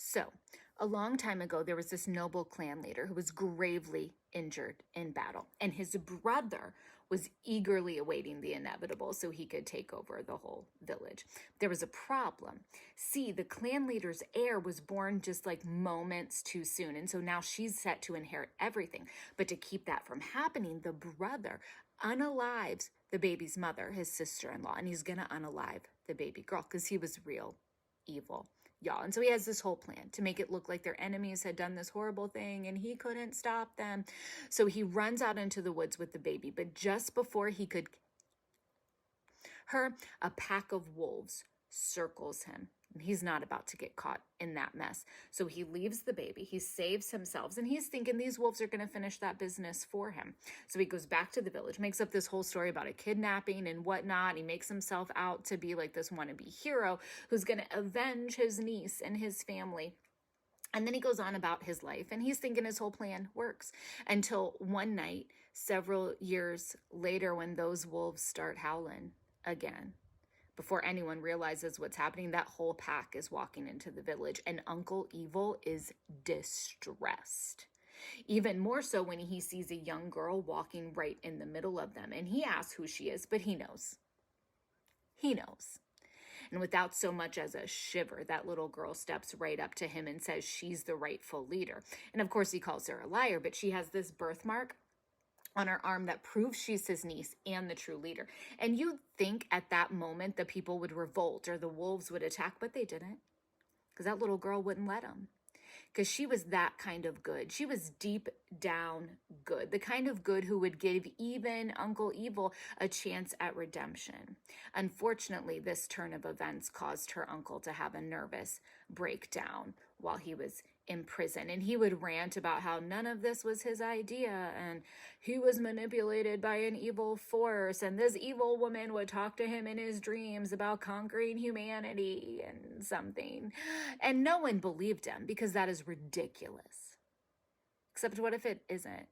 So, a long time ago, there was this noble clan leader who was gravely injured in battle, and his brother was eagerly awaiting the inevitable so he could take over the whole village. There was a problem. See, the clan leader's heir was born just like moments too soon, and so now she's set to inherit everything. But to keep that from happening, the brother unalives the baby's mother, his sister-in-law, and he's gonna unalive the baby girl because he was real evil, y'all. And so he has this whole plan to make it look like their enemies had done this horrible thing and he couldn't stop them. So he runs out into the woods with the baby, but just before he could her, a pack of wolves circles him. He's not about to get caught in that mess. So he leaves the baby, he saves himself, and he's thinking these wolves are going to finish that business for him. So he goes back to the village, makes up this whole story about a kidnapping and whatnot. He makes himself out to be like this wannabe hero who's going to avenge his niece and his family. And then he goes on about his life, and he's thinking his whole plan works until one night, several years later, when those wolves start howling again. Before anyone realizes what's happening, that whole pack is walking into the village, and Uncle Evil is distressed. Even more so when he sees a young girl walking right in the middle of them, and he asks who she is, but he knows. He knows. And without so much as a shiver, that little girl steps right up to him and says she's the rightful leader. And of course, he calls her a liar, but she has this birthmark on her arm that proves she's his niece and the true leader. And you'd think at that moment the people would revolt or the wolves would attack, but they didn't, because that little girl wouldn't let them. Because she was that kind of good. She was deep down good, the kind of good who would give even Uncle Evil a chance at redemption. Unfortunately, this turn of events caused her uncle to have a nervous breakdown while he was in prison. And he would rant about how none of this was his idea and he was manipulated by an evil force. And this evil woman would talk to him in his dreams about conquering humanity and something. And no one believed him because that is ridiculous. Except what if it isn't?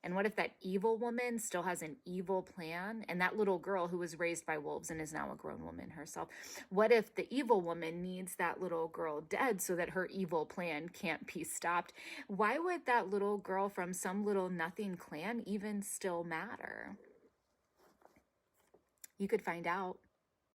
And what if that evil woman still has an evil plan? And that little girl who was raised by wolves and is now a grown woman herself, what if the evil woman needs that little girl dead so that her evil plan can't be stopped? Why would that little girl from some little nothing clan even still matter? You could find out.